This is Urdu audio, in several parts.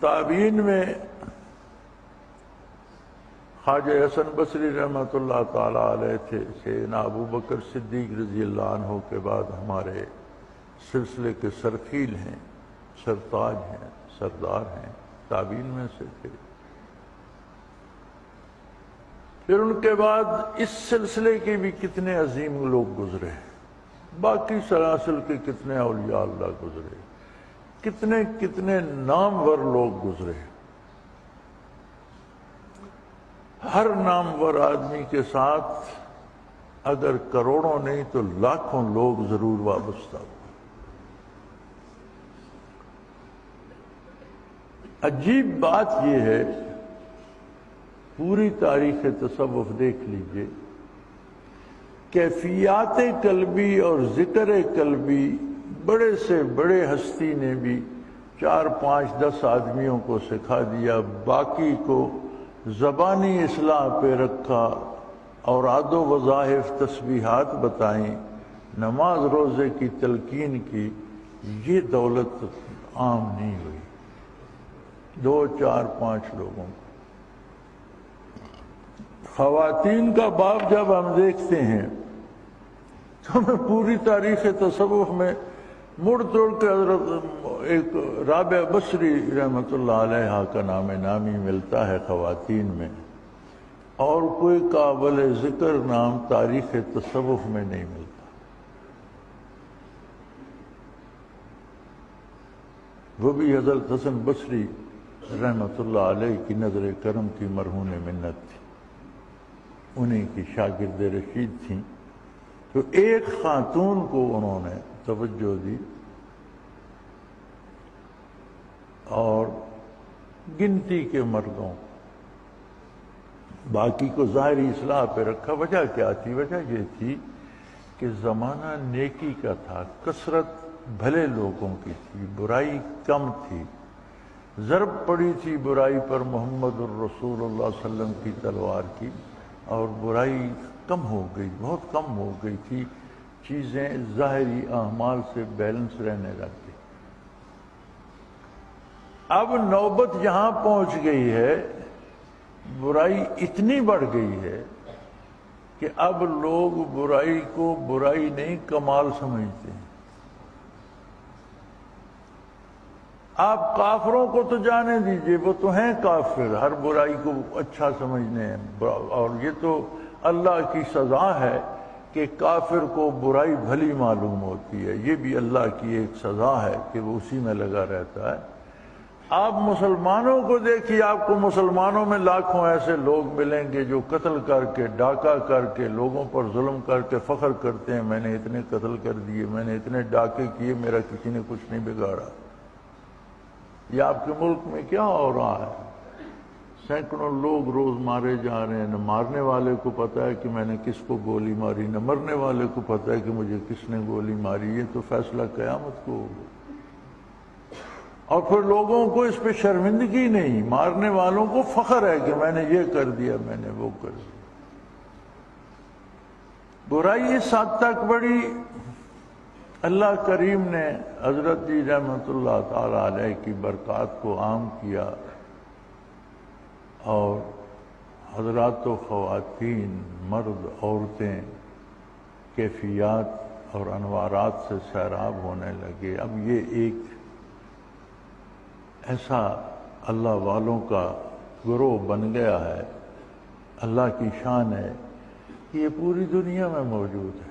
تابعین میں خواجہ حسن بصری رحمۃ اللہ تعالی علیہ تھے، سیدنا ابو بکر صدیق رضی اللہ عنہ کے بعد ہمارے سلسلے کے سرخیل ہیں، سرتاج ہیں، سردار ہیں، تابعین میں سے تھے۔ پھر ان کے بعد اس سلسلے کے بھی کتنے عظیم لوگ گزرے، باقی سلاسل کے کتنے اولیاء اللہ گزرے، کتنے کتنے نامور لوگ گزرے۔ ہر نامور آدمی کے ساتھ اگر کروڑوں نہیں تو لاکھوں لوگ ضرور وابستہ ہوئے۔ عجیب بات یہ ہے، پوری تاریخ تصوف دیکھ لیجئے، کیفیات قلبی اور ذکر قلبی بڑے سے بڑے ہستی نے بھی 4 5 10 آدمیوں کو سکھا دیا، باقی کو زبانی اصلاح پہ رکھا، اوراد و وظائف تسبیحات بتائیں، نماز روزے کی تلقین کی۔ یہ دولت عام نہیں ہوئی 2 4 5 لوگوں کو۔ خواتین کا باب جب ہم دیکھتے ہیں تو ہمیں پوری تاریخ تصوف میں مڑ توڑ کے حضرت ایک رابعہ بصری رحمۃ اللہ علیہ کا نام نامی ملتا ہے خواتین میں، اور کوئی قابل ذکر نام تاریخ تصوف میں نہیں ملتا۔ وہ بھی حضرت حسن بصری رحمۃ اللہ علیہ کی نظر کرم کی مرہون منت تھی، انہیں کی شاگرد رشید تھیں۔ تو ایک خاتون کو انہوں نے توجہ دی اور گنتی کے مردوں، باقی کو ظاہری اصلاح پہ رکھا۔ وجہ کیا تھی؟ وجہ یہ تھی کہ زمانہ نیکی کا تھا، کثرت بھلے لوگوں کی تھی، برائی کم تھی، ضرب پڑی تھی برائی پر محمد الرسول اللہ صلی اللہ علیہ وسلم کی تلوار کی، اور برائی کم ہو گئی، بہت کم ہو گئی تھی، چیزیں ظاہری اعمال سے بیلنس رہنے لگ گئی۔ اب نوبت یہاں پہنچ گئی ہے، برائی اتنی بڑھ گئی ہے کہ اب لوگ برائی کو برائی نہیں کمال سمجھتے ہیں۔ آپ کافروں کو تو جانے دیجئے، وہ تو ہیں کافر، ہر برائی کو اچھا سمجھنے ہیں، اور یہ تو اللہ کی سزا ہے کہ کافر کو برائی بھلی معلوم ہوتی ہے، یہ بھی اللہ کی ایک سزا ہے کہ وہ اسی میں لگا رہتا ہے۔ آپ مسلمانوں کو دیکھیے، آپ کو مسلمانوں میں لاکھوں ایسے لوگ ملیں گے جو قتل کر کے، ڈاکہ کر کے، لوگوں پر ظلم کر کے فخر کرتے ہیں، میں نے اتنے قتل کر دیے، میں نے اتنے ڈاکے کیے، میرا کسی نے کچھ نہیں بگاڑا۔ یہ آپ کے ملک میں کیا ہو رہا ہے؟ سینکڑوں لوگ روز مارے جا رہے ہیں، نہ مارنے والے کو پتہ ہے کہ میں نے کس کو گولی ماری، نہ مرنے والے کو پتہ ہے کہ مجھے کس نے گولی ماری۔ یہ تو فیصلہ قیامت کو ہوگا۔ اور پھر لوگوں کو اس پہ شرمندگی نہیں، مارنے والوں کو فخر ہے کہ میں نے یہ کر دیا، میں نے وہ کر دیا۔ برائی اس حد تک بڑی، اللہ کریم نے حضرت جی رحمۃ اللہ تعالی علیہ کی برکات کو عام کیا، اور حضرات و خواتین، مرد، عورتیں کیفیات اور انوارات سے سیراب ہونے لگے۔ اب یہ ایک ایسا اللہ والوں کا گروہ بن گیا ہے، اللہ کی شان ہے کہ یہ پوری دنیا میں موجود ہے۔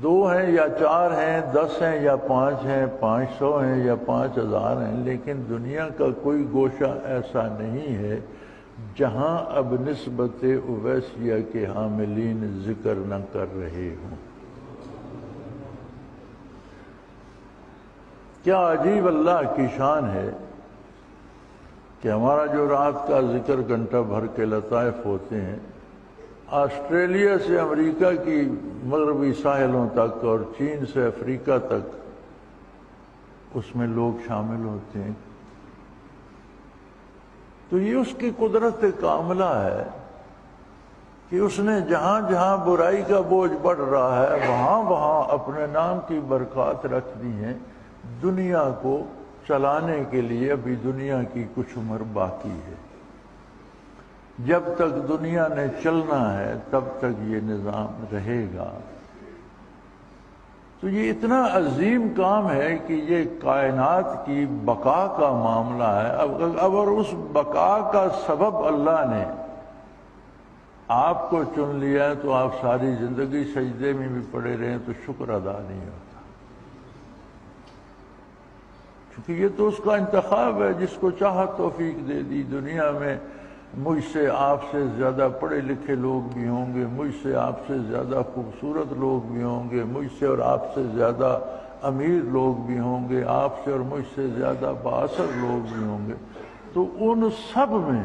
2 ہیں یا 4 ہیں، 10 ہیں یا 5 ہیں، 500 ہیں یا 5000 ہیں، لیکن دنیا کا کوئی گوشہ ایسا نہیں ہے جہاں اب نسبت اویسیہ کے حاملین ذکر نہ کر رہے ہوں۔ کیا عجیب اللہ کی شان ہے کہ ہمارا جو رات کا ذکر گھنٹہ بھر کے لطائف ہوتے ہیں، آسٹریلیا سے امریکہ کی مغربی ساحلوں تک اور چین سے افریقہ تک اس میں لوگ شامل ہوتے ہیں۔ تو یہ اس کی قدرت کاملہ ہے کہ اس نے جہاں جہاں برائی کا بوجھ بڑھ رہا ہے وہاں وہاں اپنے نام کی برکات رکھ دی ہیں، دنیا کو چلانے کے لیے ابھی دنیا کی کچھ عمر باقی ہے. جب تک دنیا نے چلنا ہے تب تک یہ نظام رہے گا. تو یہ اتنا عظیم کام ہے کہ یہ کائنات کی بقا کا معاملہ ہے. اب اگر اس بقا کا سبب اللہ نے آپ کو چن لیا ہے تو آپ ساری زندگی سجدے میں بھی پڑے رہیں تو شکر ادا نہیں ہوتا، کیونکہ یہ تو اس کا انتخاب ہے. جس کو چاہا توفیق دے دی. دنیا میں مجھ سے آپ سے زیادہ پڑھے لکھے لوگ بھی ہوں گے، مجھ سے آپ سے زیادہ خوبصورت لوگ بھی ہوں گے، مجھ سے اور آپ سے زیادہ امیر لوگ بھی ہوں گے، آپ سے اور مجھ سے زیادہ بااثر لوگ بھی ہوں گے. تو ان سب میں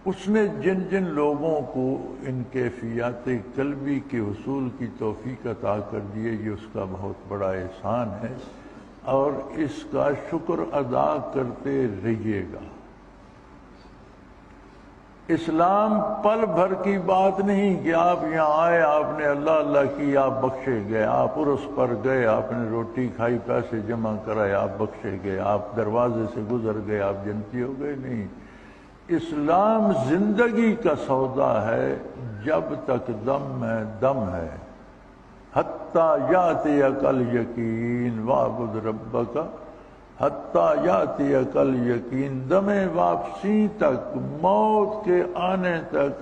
اس نے جن جن لوگوں کو ان کیفیات قلبی کے حصول کی توفیق عطا کر دی ہے، یہ اس کا بہت بڑا احسان ہے اور اس کا شکر ادا کرتے رہیے گا. اسلام پل بھر کی بات نہیں کہ آپ یہاں آئے، آپ نے اللہ اللہ کی، آپ بخشے گئے، آپ عرس پر گئے، آپ نے روٹی کھائی، پیسے جمع کرائے، آپ بخشے گئے، آپ دروازے سے گزر گئے، آپ جنتی ہو گئے. نہیں، اسلام زندگی کا سودا ہے. جب تک دم میں دم ہے، حتیٰ یاتیک الیقین واعبد ربک حتیٰ یاتیک الیقین. دم واپسی تک، موت کے آنے تک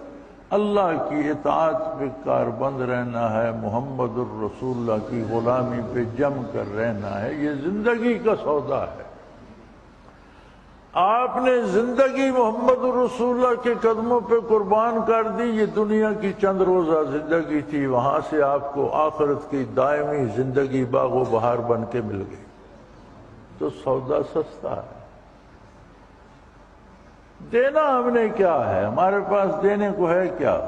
اللہ کی اطاعت پہ کاربند رہنا ہے، محمد الرسول اللہ کی غلامی پہ جم کر رہنا ہے. یہ زندگی کا سودا ہے. آپ نے زندگی محمد الرسول اللہ کے قدموں پہ قربان کر دی. یہ دنیا کی چند روزہ زندگی تھی، وہاں سے آپ کو آخرت کی دائمی زندگی باغ و بہار بن کے مل گئی. تو سودا سستا ہے. دینا ہم نے کیا ہے؟ ہمارے پاس دینے کو ہے کیا؟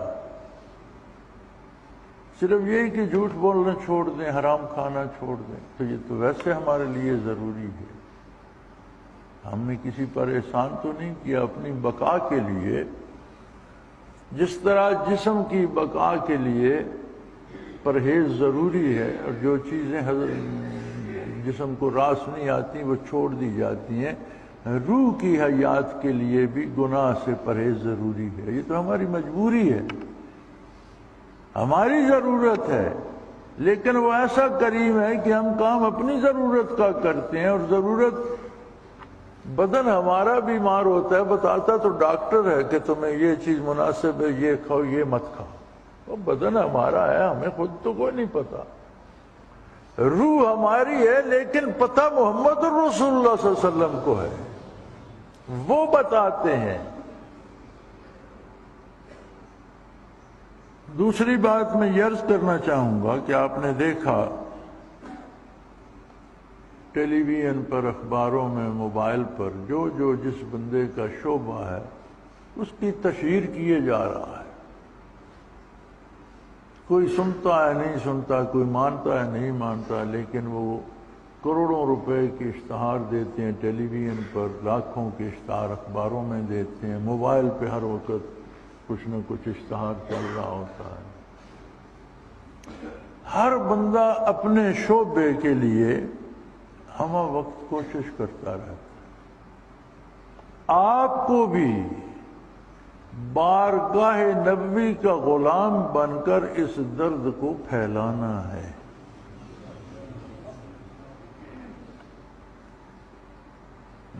صرف یہی کہ جھوٹ بولنا چھوڑ دیں، حرام کھانا چھوڑ دیں. تو یہ تو ویسے ہمارے لیے ضروری ہے. ہم نے کسی پر احسان تو نہیں کیا. اپنی بقا کے لیے، جس طرح جسم کی بقا کے لیے پرہیز ضروری ہے اور جو چیزیں جسم کو راس نہیں آتی وہ چھوڑ دی جاتی ہیں، روح کی حیات کے لیے بھی گناہ سے پرہیز ضروری ہے. یہ تو ہماری مجبوری ہے، ہماری ضرورت ہے. لیکن وہ ایسا کریم ہے کہ ہم کام اپنی ضرورت کا کرتے ہیں. اور ضرورت، بدن ہمارا بیمار ہوتا ہے، بتاتا تو ڈاکٹر ہے کہ تمہیں یہ چیز مناسب ہے، یہ کھاؤ، یہ مت کھاؤ. وہ بدن ہمارا ہے، ہمیں خود تو کوئی نہیں پتا. روح ہماری ہے لیکن پتہ محمد الرسول اللہ صلی اللہ علیہ وسلم کو ہے، وہ بتاتے ہیں. دوسری بات میں یہ عرض کرنا چاہوں گا کہ آپ نے دیکھا ٹیلی ویژن پر، اخباروں میں، موبائل پر جو جس بندے کا شعبہ ہے اس کی تشہیر کیے جا رہا ہے. کوئی سنتا ہے نہیں سنتا، کوئی مانتا ہے نہیں مانتا، لیکن وہ کروڑوں روپے کے اشتہار دیتے ہیں ٹیلی ویژن پر، لاکھوں کے اشتہار اخباروں میں دیتے ہیں، موبائل پہ ہر وقت کچھ نہ کچھ اشتہار چل رہا ہوتا ہے. ہر بندہ اپنے شعبے کے لیے ہمہ وقت کوشش کرتا رہتا ہے. آپ کو بھی بارگاہ نبوی کا غلام بن کر اس درد کو پھیلانا ہے.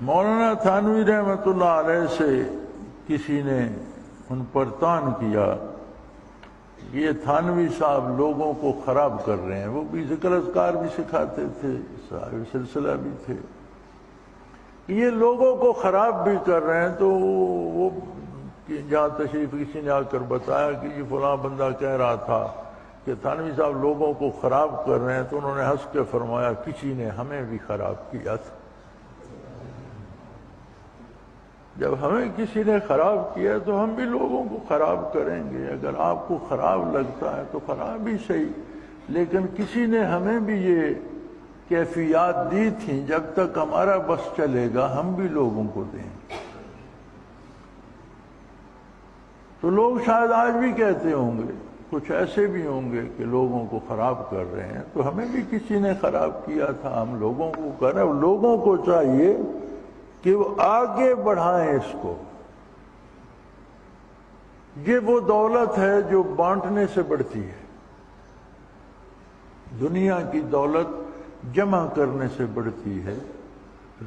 مولانا تھانوی رحمۃ اللہ علیہ سے کسی نے ان پر طعن کیا، یہ تھانوی صاحب لوگوں کو خراب کر رہے ہیں. وہ بھی ذکر اذکار بھی سکھاتے تھے، صاحب سلسلہ بھی تھے. یہ لوگوں کو خراب بھی کر رہے ہیں. تو وہ جہاں تشریف کسی نے آ کر بتایا کہ یہ فلاں بندہ کہہ رہا تھا کہ تھانوی صاحب لوگوں کو خراب کر رہے ہیں، تو انہوں نے ہنس کے فرمایا کسی نے ہمیں بھی خراب کیا تھا. جب ہمیں کسی نے خراب کیا تو ہم بھی لوگوں کو خراب کریں گے. اگر آپ کو خراب لگتا ہے تو خراب ہی صحیح، لیکن کسی نے ہمیں بھی یہ کیفیات دی تھیں، جب تک ہمارا بس چلے گا ہم بھی لوگوں کو دیں. تو لوگ شاید آج بھی کہتے ہوں گے کچھ ایسے بھی ہوں گے کہ لوگوں کو خراب کر رہے ہیں، تو ہمیں بھی کسی نے خراب کیا تھا، ہم لوگوں کو کر رہے ہیں۔ لوگوں کو چاہیے کہ وہ آگے بڑھائیں اس کو۔ یہ وہ دولت ہے جو بانٹنے سے بڑھتی ہے، دنیا کی دولت جمع کرنے سے بڑھتی ہے،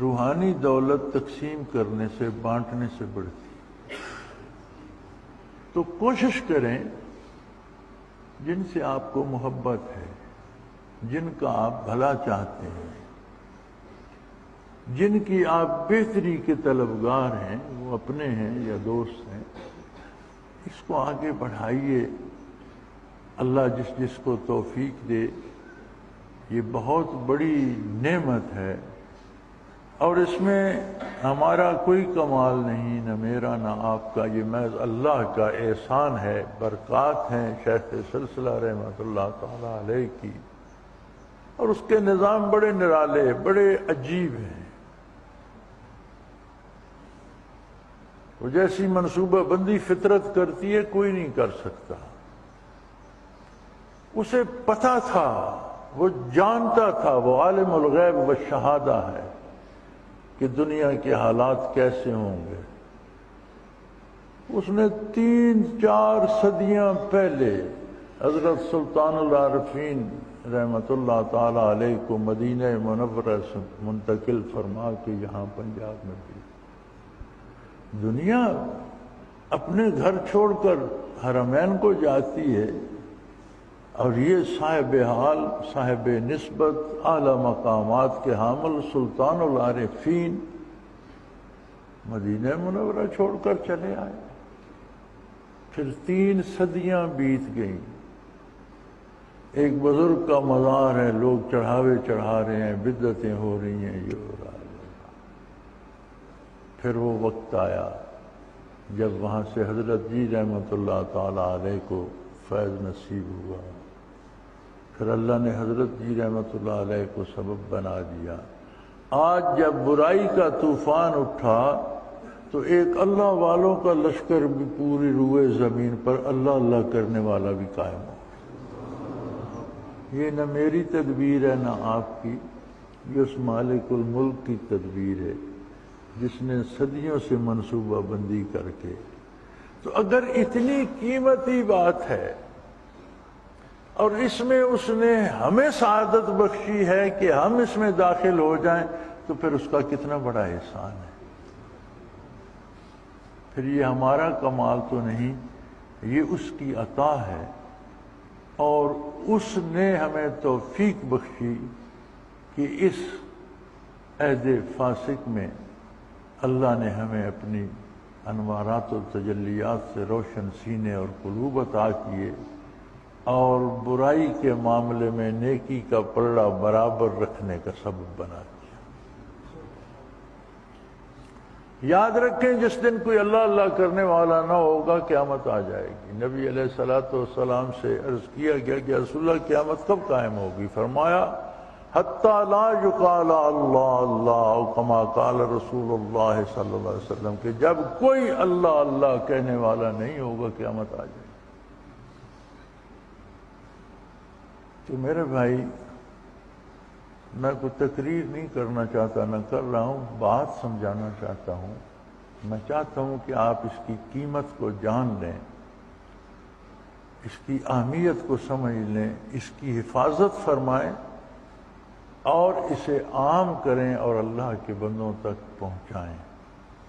روحانی دولت تقسیم کرنے سے، بانٹنے سے بڑھتی ہے۔ تو کوشش کریں جن سے آپ کو محبت ہے، جن کا آپ بھلا چاہتے ہیں، جن کی آپ بہتری کے طلبگار ہیں، وہ اپنے ہیں یا دوست ہیں، اس کو آگے بڑھائیے۔ اللہ جس جس کو توفیق دے، یہ بہت بڑی نعمت ہے، اور اس میں ہمارا کوئی کمال نہیں، نہ میرا نہ آپ کا، یہ محض اللہ کا احسان ہے، برکات ہیں شیخ سلسلہ رحمۃ اللہ تعالی علیہ کی، اور اس کے نظام بڑے نرالے، بڑے عجیب ہیں۔ وہ جیسی منصوبہ بندی فطرت کرتی ہے کوئی نہیں کر سکتا۔ اسے پتہ تھا، وہ جانتا تھا، وہ عالم الغیب والشہادہ ہے کہ دنیا کے حالات کیسے ہوں گے۔ اس نے 3-4 صدیاں پہلے حضرت سلطان العارفین رحمۃ اللہ تعالی علیہ کو مدینہ منورہ سے منتقل فرما کے یہاں پنجاب میں بھی دنیا اپنے گھر چھوڑ کر حرمین کو جاتی ہے، اور یہ صاحب حال، صاحب نسبت، اعلی مقامات کے حامل سلطان العارفین مدینہ منورہ چھوڑ کر چلے آئے۔ پھر 3 صدیاں بیت گئیں، ایک بزرگ کا مزار ہے، لوگ چڑھاوے چڑھا رہے ہیں، بدعتیں ہو رہی ہیں، یہ ہو رہا ہے۔ پھر وہ وقت آیا جب وہاں سے حضرت جی رحمۃ اللہ تعالی علیہ کو فیض نصیب ہوا، پھر اللہ نے حضرت جی رحمۃ اللہ علیہ کو سبب بنا دیا۔ آج جب برائی کا طوفان اٹھا تو ایک اللہ والوں کا لشکر بھی پوری روئے زمین پر اللہ اللہ کرنے والا بھی قائم ہو۔ یہ نہ میری تدبیر ہے نہ آپ کی، یہ اس مالک الملک کی تدبیر ہے جس نے صدیوں سے منصوبہ بندی کر کے۔ تو اگر اتنی قیمتی بات ہے اور اس میں اس نے ہمیں سعادت بخشی ہے کہ ہم اس میں داخل ہو جائیں، تو پھر اس کا کتنا بڑا احسان ہے۔ پھر یہ ہمارا کمال تو نہیں، یہ اس کی عطا ہے، اور اس نے ہمیں توفیق بخشی کہ اس عہد فاسق میں اللہ نے ہمیں اپنی انوارات و تجلیات سے روشن سینے اور قلوب عطا کیے، اور برائی کے معاملے میں نیکی کا پلڑا برابر رکھنے کا سبب بنا دیا۔ یاد رکھیں، جس دن کوئی اللہ اللہ کرنے والا نہ ہوگا قیامت آ جائے گی۔ نبی علیہ الصلوۃ والسلام سے عرض کیا گیا کہ رسول اللہ قیامت کب قائم ہوگی؟ فرمایا حتیٰ لا یقال اللہ اللہ، کما قال رسول اللہ صلی اللہ علیہ وسلم، کہ جب کوئی اللہ اللہ کہنے والا نہیں ہوگا قیامت آ جائے گی۔ تو میرے بھائی، میں کوئی تقریر نہیں کرنا چاہتا، نہ کر رہا ہوں، بات سمجھانا چاہتا ہوں۔ میں چاہتا ہوں کہ آپ اس کی قیمت کو جان لیں، اس کی اہمیت کو سمجھ لیں، اس کی حفاظت فرمائیں، اور اسے عام کریں اور اللہ کے بندوں تک پہنچائیں۔